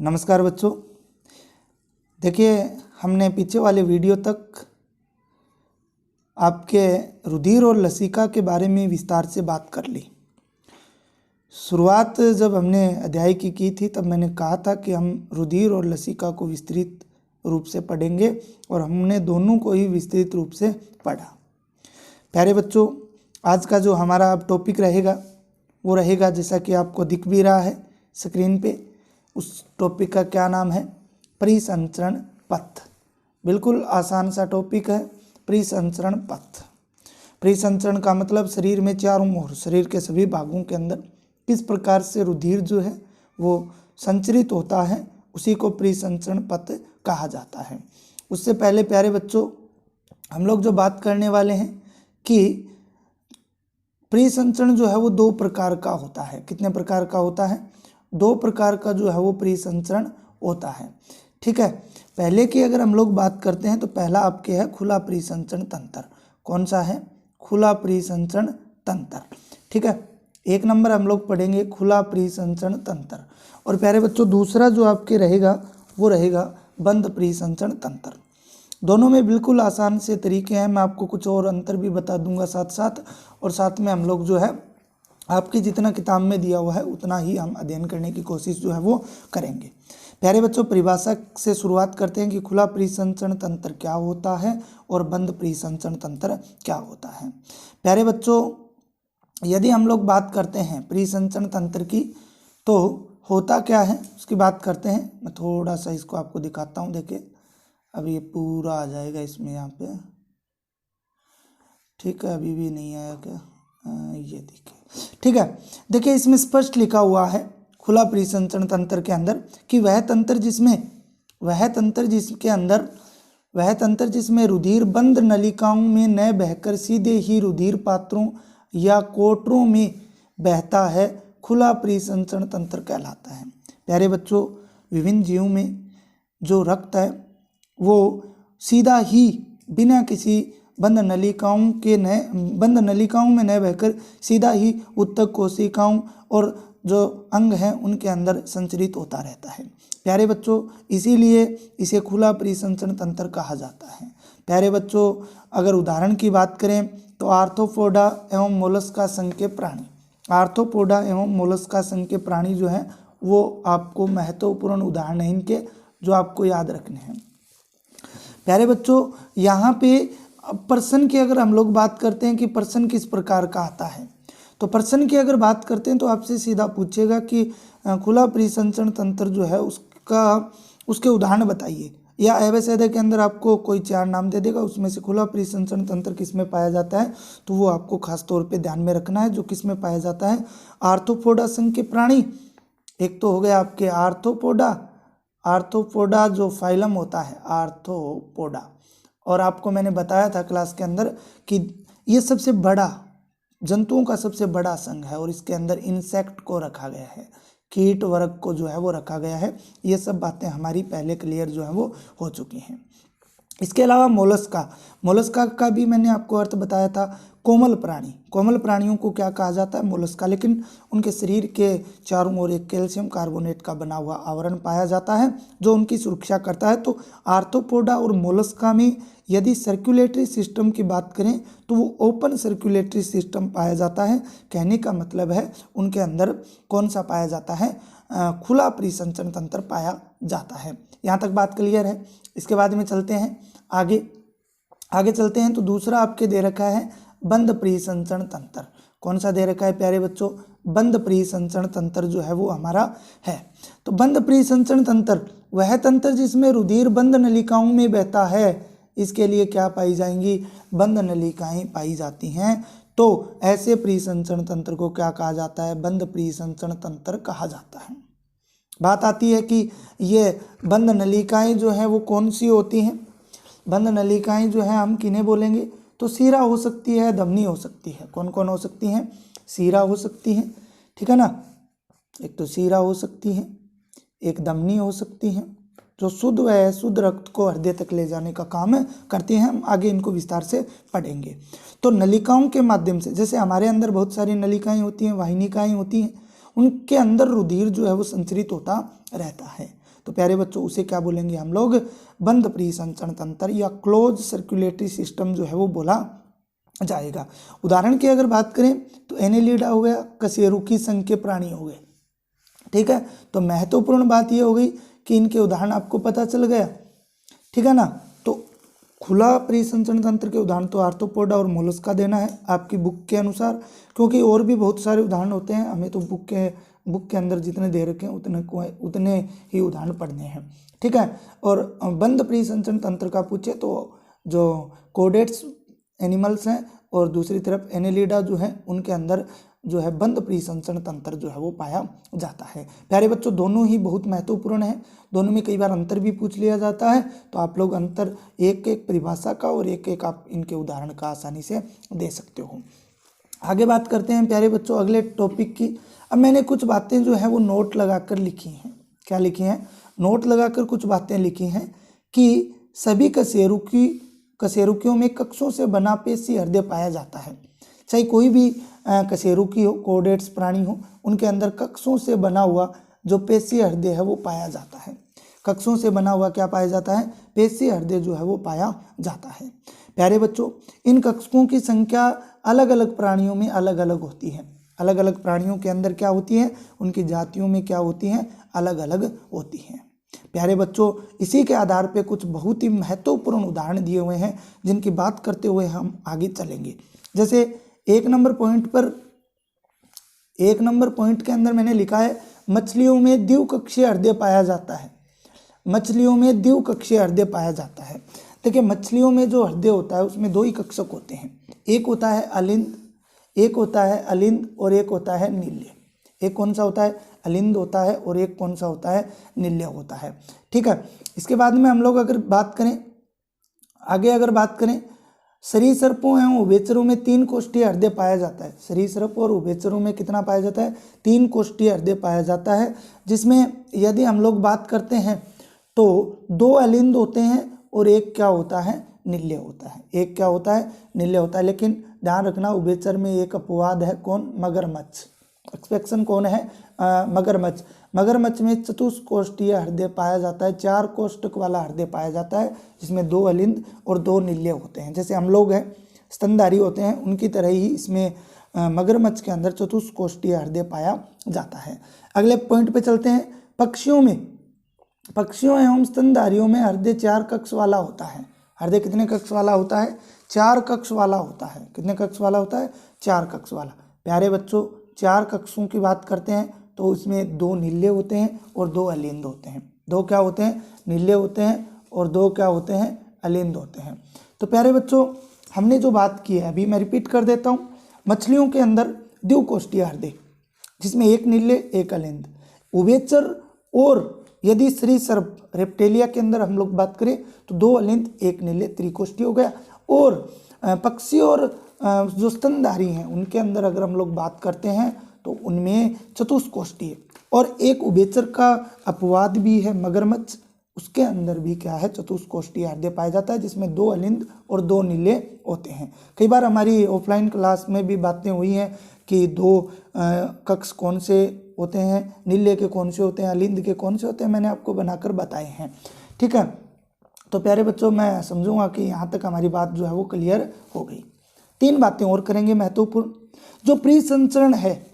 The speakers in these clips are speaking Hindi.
नमस्कार बच्चों। देखिए, हमने पीछे वाले वीडियो तक आपके रुधिर और लसिका के बारे में विस्तार से बात कर ली। शुरुआत जब हमने अध्याय की थी तब मैंने कहा था कि हम रुधिर और लसिका को विस्तृत रूप से पढ़ेंगे और हमने दोनों को ही विस्तृत रूप से पढ़ा। प्यारे बच्चों, आज का जो हमारा अब टॉपिक रहेगा वो रहेगा, जैसा कि आपको दिख भी रहा है स्क्रीन पे, उस टॉपिक का क्या नाम है? परिसंचरण पथ। बिल्कुल आसान सा टॉपिक है, परिसंचरण पथ। परिसंचरण का मतलब शरीर में चारों ओर, शरीर के सभी भागों के अंदर किस प्रकार से रुधिर जो है वो संचरित होता है, उसी को परिसंचरण पथ कहा जाता है। उससे पहले प्यारे बच्चों, हम लोग जो बात करने वाले हैं कि परिसंचरण जो है वो दो प्रकार का होता है। कितने प्रकार का होता है? दो प्रकार का जो है वो परिसंचरण होता है। ठीक है, पहले की अगर हम लोग बात करते हैं तो पहला आपके है खुला परिसंचरण तंत्र। कौन सा है? खुला परिसंचरण तंत्र। ठीक है, एक नंबर हम लोग पढ़ेंगे खुला परिसंचरण तंत्र। और प्यारे बच्चों, दूसरा जो आपके रहेगा वो रहेगा बंद परिसंचरण तंत्र। दोनों में बिल्कुल आसान से तरीके हैं। मैं आपको कुछ और अंतर भी बता दूंगा साथ साथ, और साथ में हम लोग जो है आपकी जितना किताब में दिया हुआ है उतना ही हम अध्ययन करने की कोशिश जो है वो करेंगे। प्यारे बच्चों, परिभाषा से शुरुआत करते हैं कि खुला परिसंचरण तंत्र क्या होता है और बंद परिसंचरण तंत्र क्या होता है। प्यारे बच्चों, यदि हम लोग बात करते हैं परिसंचरण तंत्र की तो होता क्या है उसकी बात करते हैं। मैं थोड़ा सा इसको आपको दिखाता हूँ। देखिए, अब ये पूरा आ जाएगा इसमें यहाँ पे। ठीक है, अभी भी नहीं आया क्या? ये देखिए। ठीक है, देखिए इसमें स्पष्ट लिखा हुआ है खुला परिसंचरण तंत्र के अंदर कि वह तंत्र जिसमें रुधिर बंद नलिकाओं में न बहकर सीधे ही रुधिर पात्रों या कोटरों में बहता है, खुला परिसंचरण तंत्र कहलाता है। प्यारे बच्चों, विभिन्न जीवों में जो रक्त है वो सीधा ही बिना किसी बंद नलिकाओं में न बहकर सीधा ही उत्तक कोशिकाओं और जो अंग हैं उनके अंदर संचरित होता रहता है। प्यारे बच्चों, इसीलिए इसे खुला परिसंचरण तंत्र कहा जाता है। प्यारे बच्चों, अगर उदाहरण की बात करें तो आर्थ्रोपोडा एवं मोलस्का संघ के प्राणी जो हैं वो आपको महत्वपूर्ण उदाहरण है इनके, जो आपको याद रखने हैं। प्यारे बच्चों, यहाँ पे पर्सन की अगर हम लोग बात करते हैं कि पर्सन किस प्रकार का आता है, तो पर्सन की अगर बात करते हैं तो आपसे सीधा पूछेगा कि खुला परिसंचरण तंत्र जो है उसके उदाहरण बताइए, या एवं के अंदर आपको कोई चार नाम दे देगा, उसमें से खुला परिसंचरण तंत्र किस में पाया जाता है तो वो आपको खास तौर पे ध्यान में रखना है, जो किस में पाया जाता है। आर्थ्रोपोडा संघ के प्राणी, एक तो हो गया आपके आर्थ्रोपोडा जो फाइलम होता है आर्थ्रोपोडा, और आपको मैंने बताया था क्लास के अंदर कि ये सबसे बड़ा जंतुओं का सबसे बड़ा संघ है और इसके अंदर इंसेक्ट को रखा गया है, कीट वर्ग को जो है वो रखा गया है। ये सब बातें हमारी पहले क्लियर जो है वो हो चुकी हैं। इसके अलावा मोलस्का का भी मैंने आपको अर्थ बताया था। कोमल प्राणियों को क्या कहा जाता है? मोलस्का। लेकिन उनके शरीर के चारों ओर एक कैल्शियम कार्बोनेट का बना हुआ आवरण पाया जाता है जो उनकी सुरक्षा करता है। तो आर्थ्रोपोडा और मोलस्का में यदि सर्कुलेटरी सिस्टम की बात करें तो वो ओपन सर्कुलेटरी सिस्टम पाया जाता है। कहने का मतलब है उनके अंदर कौन सा पाया जाता है? खुला परिसंचरण तंत्र पाया जाता है। यहाँ तक बात क्लियर है। इसके बाद में चलते हैं आगे चलते हैं तो दूसरा आपके दे रखा है बंद परिसंचरण तंत्र। कौन सा दे रखा है प्यारे बच्चों? बंद परिसंचरण तंत्र जो है वो हमारा है। तो बंद परिसंचरण तंत्र वह तंत्र जिसमें रुधिर बंद नलिकाओं में बहता है। इसके लिए क्या पाई जाएंगी? बंद नलिकाएं पाई जाती हैं। तो ऐसे परिसंचरण तंत्र को क्या कहा जाता है? बंद परिसंचरण तंत्र कहा जाता है। बात आती है कि ये बंद नलिकाएं जो हैं वो कौन सी होती हैं? बंद नलिकाएं जो हैं हम किन्हें बोलेंगे? तो सीरा हो सकती है, धमनी हो सकती है। कौन कौन हो सकती हैं? सीरा हो सकती हैं, ठीक है ना। एक तो सीरा हो सकती है, एक धमनी हो सकती है, जो शुद्ध रक्त को हृदय तक ले जाने का काम करती हैं। हम आगे इनको विस्तार से पढ़ेंगे। तो नलिकाओं के माध्यम से, जैसे हमारे अंदर बहुत सारी नलिकाएं होती हैं, वाहिनिकाएं होती हैं, उनके अंदर रुधिर जो है वो संचरित होता रहता है। तो प्यारे बच्चों उसे क्या बोलेंगे हम लोग, बंद परिसंचरण तंत्र या क्लोज सर्कुलेटरी सिस्टम जो है वो बोला जाएगा। उदाहरण की अगर बात करें तो एनेलिडा हो गया, कशेरुकी संघ के प्राणी हो गए। ठीक है, तो महत्वपूर्ण बात ये हो गई कि इनके उदाहरण आपको पता चल गया। ठीक है ना, तो खुला परिसंचरण तंत्र के उदाहरण तो आर्थ्रोपोडा और मोलस्का देना है आपकी बुक के अनुसार, क्योंकि और भी बहुत सारे उदाहरण होते हैं, हमें तो बुक के अंदर जितने दे रखे हैं उतने ही उदाहरण पढ़ने हैं। ठीक है, और बंद परिसंचरण तंत्र का पूछे तो जो कोडेट्स एनिमल्स हैं और दूसरी तरफ एनेलिडा जो है उनके अंदर जो है बंद परिसंचरण तंत्र जो है वो पाया जाता है। प्यारे बच्चों दोनों ही बहुत महत्वपूर्ण है, दोनों में कई बार अंतर भी पूछ लिया जाता है, तो आप लोग अंतर एक एक परिभाषा का और एक एक आप इनके उदाहरण का आसानी से दे सकते हो। आगे बात करते हैं प्यारे बच्चों अगले टॉपिक की। अब मैंने कुछ बातें जो है वो नोट लगाकर लिखी हैं। क्या लिखी हैं? नोट लगाकर कुछ बातें लिखी हैं कि सभी कशेरुकियों में कक्षों से बना पेशी हृदय पाया जाता है। चाहे कोई भी कशेरुकी हो, कोडेट्स प्राणी हो, उनके अंदर कक्षों से बना हुआ जो पेशी हृदय है वो पाया जाता है। कक्षों से बना हुआ क्या पाया जाता है? पेशी हृदय जो है वो पाया जाता है। प्यारे बच्चों इन कक्षकों की संख्या अलग अलग प्राणियों में अलग अलग होती है। अलग अलग प्राणियों के अंदर क्या होती है, उनकी जातियों में क्या होती हैं, अलग अलग होती हैं। प्यारे बच्चों इसी के आधार पे कुछ बहुत ही महत्वपूर्ण उदाहरण दिए हुए हैं जिनकी बात करते हुए हम आगे चलेंगे। जैसे एक नंबर पॉइंट के अंदर मैंने लिखा है मछलियों में द्विकक्षीय हृदय पाया जाता है। मछलियों में द्विकक्षीय हृदय पाया जाता है। देखिए मछलियों में जो हृदय होता है उसमें दो ही कक्षक होते हैं, एक होता है अलिंद और एक होता है नील्य। एक कौन सा होता है? अलिंद होता है और एक कौन सा होता है? नील्य होता है। ठीक है, इसके बाद में हम लोग अगर बात करें सरीसृपों एवं उभयचरों में 3 कोष्ठीय हृदय पाया जाता है। सरीसृप और उभयचरों में कितना पाया जाता है? 3 कोष्ठीय हृदय पाया जाता है, जिसमें यदि हम लोग बात करते हैं तो 2 अलिंद होते हैं और एक क्या होता है? नील्य होता है। एक क्या होता है? नील्य होता है। लेकिन ध्यान रखना उभयचर में एक अपवाद है, कौन? मगरमच्छ। एक्सेप्शन कौन है? मगरमच्छ। मगरमच्छ में चतुष्कोष्ठीय हृदय पाया जाता है, 4 कोष्ठक वाला हृदय पाया जाता है, जिसमें 2 अलिंद और 2 नील्य होते हैं। जैसे हम लोग हैं स्तनधारी होते हैं, उनकी तरह ही इसमें मगरमच्छ के अंदर चतुष्कोष्ठीय हृदय पाया जाता है। अगले पॉइंट पे चलते हैं। पक्षियों एवं स्तनधारियों में हृदय 4 कक्ष वाला होता है। हृदय कितने कक्ष वाला होता है? 4 कक्ष वाला होता है। कितने कक्ष वाला होता है? 4 कक्ष वाला। प्यारे बच्चों 4 कक्षों की बात करते हैं तो उसमें 2 नील्य होते हैं और 2 अलिंद होते हैं। 2 क्या होते हैं? नील्य होते हैं और 2 क्या होते हैं? अलिंद होते हैं। तो प्यारे बच्चों हमने जो बात की है अभी मैं रिपीट कर देता हूँ। मछलियों के अंदर द्विकोष्ठीय हृदय जिसमें 1 नील्य 1 अलिंद। उभयचर और यदि सरीसृप रेप्टेलिया के अंदर हम लोग बात करें तो 2 अलिंद 1 नील्य त्रिकोष्ठीय हो गया। और पक्षी और जो स्तनधारी हैं उनके अंदर अगर हम लोग बात करते हैं तो उनमें चतुष्कोष्ठीय और एक उभयचर का अपवाद भी है मगरमच्छ, उसके अंदर भी क्या है? चतुष्कोष्ठीय हृदय पाया जाता है, जिसमें 2 अलिंद और 2 नील्य होते हैं। कई बार हमारी ऑफलाइन क्लास में भी बातें हुई हैं कि 2 कक्ष कौन से होते हैं, नील्य के कौन से होते हैं, अलिंद के कौन से होते हैं, मैंने आपको बनाकर बताए हैं। ठीक है, तो प्यारे बच्चों मैं समझूंगा कि यहाँ तक हमारी बात जो है वो क्लियर हो गई। 3 बातें और करेंगे महत्वपूर्ण। जो परिसंचरण है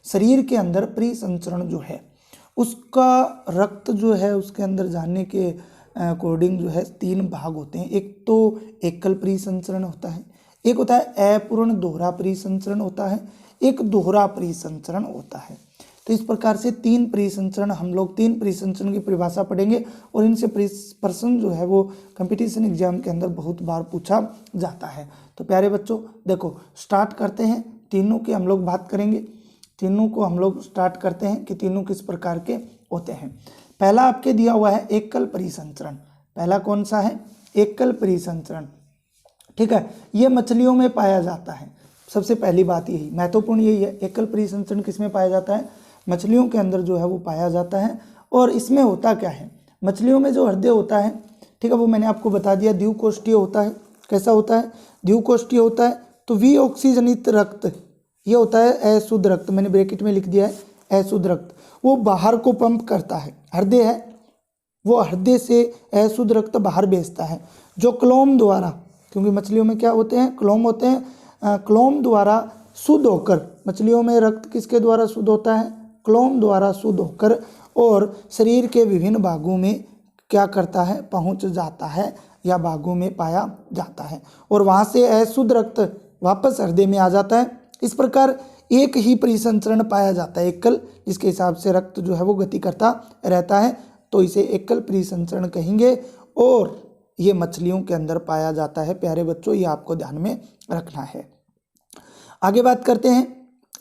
शरीर के अंदर, परिसंचरण जो है उसका रक्त जो है उसके अंदर जाने के अकॉर्डिंग जो है 3 भाग होते हैं। एक तो एकल परिसंचरण होता है, एक होता है अपूर्ण दोहरा परिसंचरण होता है, एक दोहरा परिसंचरण होता है। तो इस प्रकार से 3 परिसंचरण हम लोग 3 परिसंचरण की परिभाषा पढ़ेंगे और इनसे प्रश्न जो है वो कंपटीशन एग्जाम के अंदर बहुत बार पूछा जाता है। तो प्यारे बच्चों देखो स्टार्ट करते हैं, तीनों की हम लोग बात करेंगे। तीनों को हम लोग स्टार्ट करते हैं कि तीनों किस प्रकार के होते हैं। पहला आपके दिया हुआ है एकल परिसंचरण। पहला कौन सा है? एकल परिसंचरण। ठीक है, ये मछलियों में पाया जाता है। सबसे पहली बात यही महत्वपूर्ण यही है, एकल परिसंचरण किस में पाया जाता है? मछलियों के अंदर जो है वो पाया जाता है। और इसमें होता क्या है? मछलियों में जो हृदय होता है, ठीक है, वो मैंने आपको बता दिया द्विकोष्ठीय होता है। कैसा होता है? द्विकोष्ठीय होता है। तो विऑक्सीजनित रक्त ये होता है अशुद्ध रक्त, मैंने ब्रैकेट में लिख दिया है अशुद्ध रक्त, वो बाहर को पंप करता है। हृदय है, वो हृदय से अशुद्ध रक्त बाहर भेजता है, जो क्लोम द्वारा, क्योंकि मछलियों में क्या होते हैं, क्लोम होते हैं, क्लोम द्वारा शुद्ध होकर, मछलियों में रक्त किसके द्वारा शुद्ध होता है, क्लोम द्वारा शुद्ध होकर और शरीर के विभिन्न भागों में क्या करता है, पहुंच जाता है या भागों में पाया जाता है और वहां से अशुद्ध रक्त वापस हृदय में आ जाता है। इस प्रकार एक ही परिसंचरण पाया जाता है, एकल, जिसके हिसाब से रक्त जो है वो गति करता रहता है, तो इसे एकल परिसंचरण कहेंगे और ये मछलियों के अंदर पाया जाता है। प्यारे बच्चों, ये आपको ध्यान में रखना है। आगे बात करते हैं।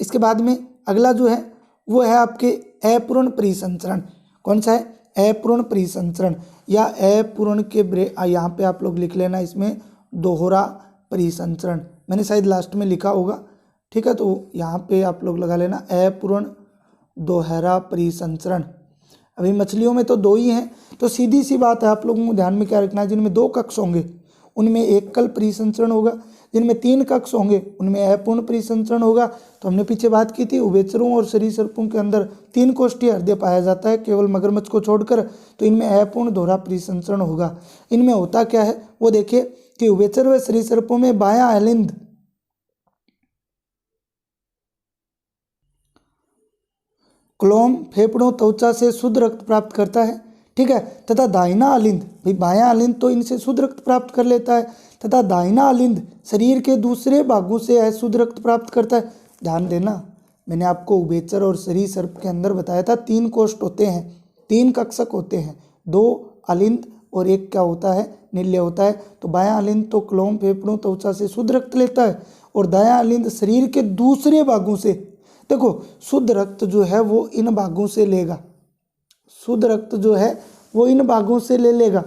इसके बाद में अगला जो है वो है आपके अपूर्ण परिसंचरण। कौन सा है, अपूर्ण परिसंचरण या अपूर्ण के यहाँ पे आप लोग लिख लेना, इसमें दोहरा परिसंचरण, मैंने शायद लास्ट में लिखा होगा, ठीक है, तो यहाँ पे आप लोग लगा लेना अपूर्ण दोहरा परिसंचरण। अभी मछलियों में तो दो ही हैं, तो सीधी सी बात है, आप लोगों को ध्यान में क्या रखना है, जिनमें 2 कक्ष होंगे उनमें एकल परिसंचरण होगा, जिनमें 3 कक्ष होंगे उनमें अपूर्ण परिसंचरण होगा। तो हमने पीछे बात की थी, उभयचरों और सरीसृपों के अंदर 3 कोष्ठीय हृदय पाया जाता है, केवल मगरमच्छ को छोड़कर, तो इनमें अपूर्ण दोहरा परिसंचरण होगा। इनमें होता क्या है वो देखिए कि उभयचर व सरीसृपों में बायां अलिंद क्लोम फेफड़ों त्वचा से शुद्ध रक्त प्राप्त करता है, ठीक है, तथा दाहिना अलिंद, भाई बायां अलिंद तो इनसे शुद्ध रक्त प्राप्त कर लेता है, तथा दाहिना अलिंद शरीर के दूसरे भागों से अशुद्ध रक्त प्राप्त करता है। ध्यान देना, मैंने आपको उभयचर और सरीसृप के अंदर बताया था 3 कोष्ठ होते हैं, 3 कक्षक होते हैं, 2 अलिंद और 1 क्या होता है, निल्य होता है। तो बायां अलिंद तो क्लोम फेफड़ों त्वचा से शुद्ध रक्त लेता है और दायां अलिंद शरीर के दूसरे भागों से, देखो शुद्ध रक्त जो है वो इन भागों से लेगा, शुद्ध रक्त जो है वो इन भागों से ले लेगा।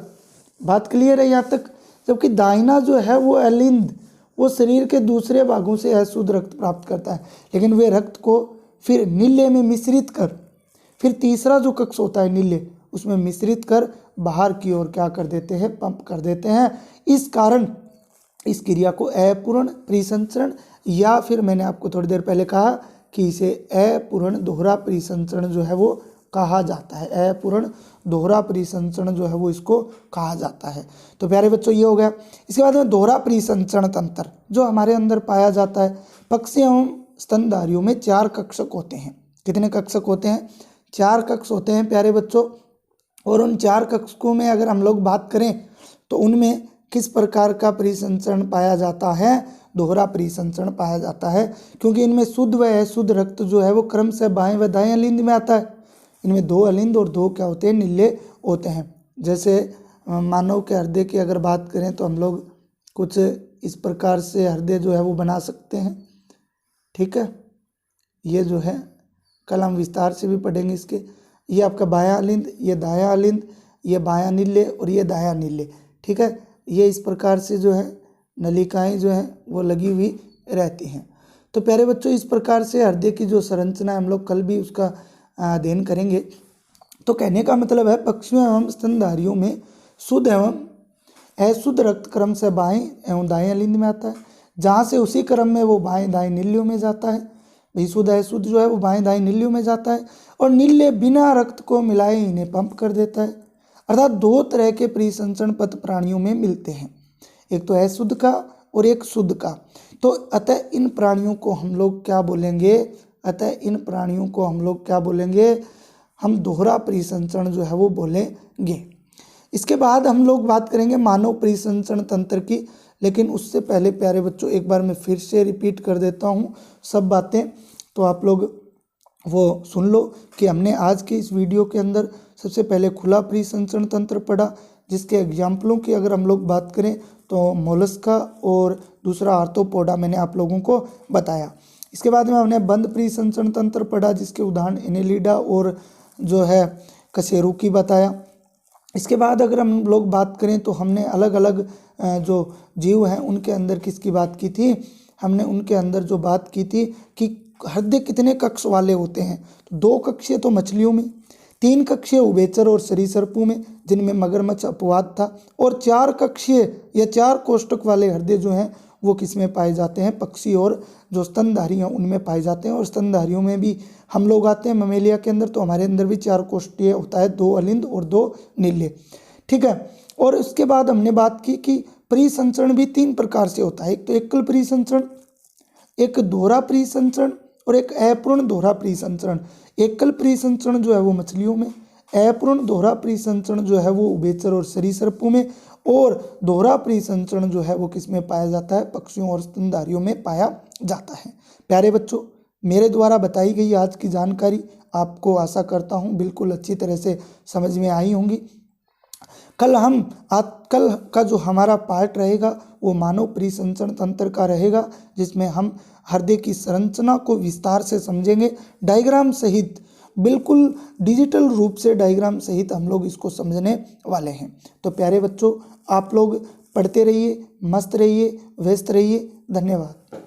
बात क्लियर है यहाँ तक। जबकि दाहिना जो है वो अलिंद, वो शरीर के दूसरे भागों से अशुद्ध रक्त प्राप्त करता है, लेकिन वे रक्त को फिर नीले में मिश्रित कर, फिर तीसरा जो कक्ष होता है नीले, उसमें मिश्रित कर बाहर की ओर क्या कर देते हैं, पंप कर देते हैं। इस कारण इस क्रिया को अपूर्ण परिसंचरण या फिर मैंने आपको थोड़ी देर पहले कहा कि इसे अपूर्ण दोहरा परिसंचरण जो है वो कहा जाता है, अपूर्ण दोहरा परिसंचरण जो है वो इसको कहा जाता है। तो प्यारे बच्चों ये हो गया। इसके बाद में दोहरा परिसंचरण तंत्र जो हमारे अंदर पाया जाता है। पक्षी एवं स्तनधारियों में 4 कक्षक होते हैं। कितने कक्षक होते हैं, 4 कक्ष होते हैं प्यारे बच्चों। और उन 4 कक्षकों में अगर हम लोग बात करें तो उनमें किस प्रकार का परिसंचरण पाया जाता है, दोहरा परिसंचरण पाया जाता है, क्योंकि इनमें शुद्ध व अशुद्ध रक्त जो है वो क्रम से बाएं व दाएं अलिंद में आता है। इनमें 2 अलिंद और 2 क्या होते हैं, निल्ले होते हैं। जैसे मानव के हृदय की अगर बात करें तो हम लोग कुछ इस प्रकार से हृदय जो है वो बना सकते हैं, ठीक है। ये जो है कल हम विस्तार से भी पढ़ेंगे इसके। ये आपका बायां अलिंद, ये दायां अलिंद, ये बायां निल्ले और ये दायां निल्ले, ठीक है। ये इस प्रकार से जो है नलिकाएं जो हैं वो लगी हुई रहती हैं। तो प्यारे बच्चों इस प्रकार से हृदय की जो संरचना है हम लोग कल भी उसका अध्ययन करेंगे। तो कहने का मतलब है पक्षियों एवं स्तनधारियों में शुद्ध एवं अशुद्ध रक्त क्रम से बाएं एवं दाएं अलिंद में आता है, जहाँ से उसी क्रम में वो बाएं दाएं निल्यों में जाता है। भाई शुद्ध अशुद्ध जो है वो बाएं दाएं निल्यों में जाता है और निल्य बिना रक्त को मिलाए इन्हें पंप कर देता है। अर्थात 2 तरह के परिसंचरण पथ प्राणियों में मिलते हैं, एक तो अशुद्ध का और एक शुद्ध का। तो अतः इन प्राणियों को हम लोग क्या बोलेंगे, हम दोहरा परिसंचरण जो है वो बोलेंगे। इसके बाद हम लोग बात करेंगे मानव परिसंचरण तंत्र की, लेकिन उससे पहले प्यारे बच्चों एक बार मैं फिर से रिपीट कर देता हूँ सब बातें, तो आप लोग वो सुन लो कि हमने आज के इस वीडियो के अंदर सबसे पहले खुला परिसंचरण तंत्र पढ़ा, जिसके एग्जाम्पलों की अगर हम लोग बात करें तो मोलस्का और दूसरा आर्थ्रोपोडा मैंने आप लोगों को बताया। इसके बाद में हमने बंद परिसंचरण तंत्र पढ़ा, जिसके उदाहरण एनेलिडा और जो है कशेरुकी बताया। इसके बाद अगर हम लोग बात करें तो हमने अलग अलग जो जीव हैं उनके अंदर किसकी बात की थी, हमने उनके अंदर जो बात की थी कि हृदय कितने कक्ष वाले होते हैं। तो 2 कक्षीय तो मछलियों में, 3 कक्षीय उभयचर और सरीसृपों में जिनमें मगरमच्छ अपवाद था, और 4 कक्षीय या 4 कोष्ठक वाले हृदय जो हैं वो किस में पाए जाते हैं, पक्षी और जो स्तनधारी हैं उनमें पाए जाते हैं, और स्तनधारियों में भी हम लोग आते हैं ममेलिया के अंदर। तो हमारे अंदर भी 4 कोष्ठीय होता है, 2 अलिंद और 2 नीले, ठीक है। और उसके बाद हमने बात की कि परिसंचरण भी 3 प्रकार से होता है। एक तो एकल परिसंचरण, एक दोहरा परिसंचरण और एक अपूर्ण दोहरा परिसंचरण। एकल परिसंचरण जो है वो मछलियों में, अपूर्ण दोहरा परिसंचरण जो है वो उभयचर और सरीसृपों में, और दोहरा परिसंचरण जो है वो किस में पाया जाता है, पक्षियों और स्तनधारियों में पाया जाता है। प्यारे बच्चों, मेरे द्वारा बताई गई आज की जानकारी आपको आशा करता हूँ बिल्कुल अच्छी तरह से समझ में आई होंगी। कल का जो हमारा पार्ट रहेगा वो मानव परिसंचरण तंत्र का रहेगा, जिसमें हम हृदय की संरचना को विस्तार से समझेंगे, डायग्राम सहित, बिल्कुल डिजिटल रूप से डायग्राम सहित हम लोग इसको समझने वाले हैं। तो प्यारे बच्चों, आप लोग पढ़ते रहिए, मस्त रहिए, व्यस्त रहिए। धन्यवाद।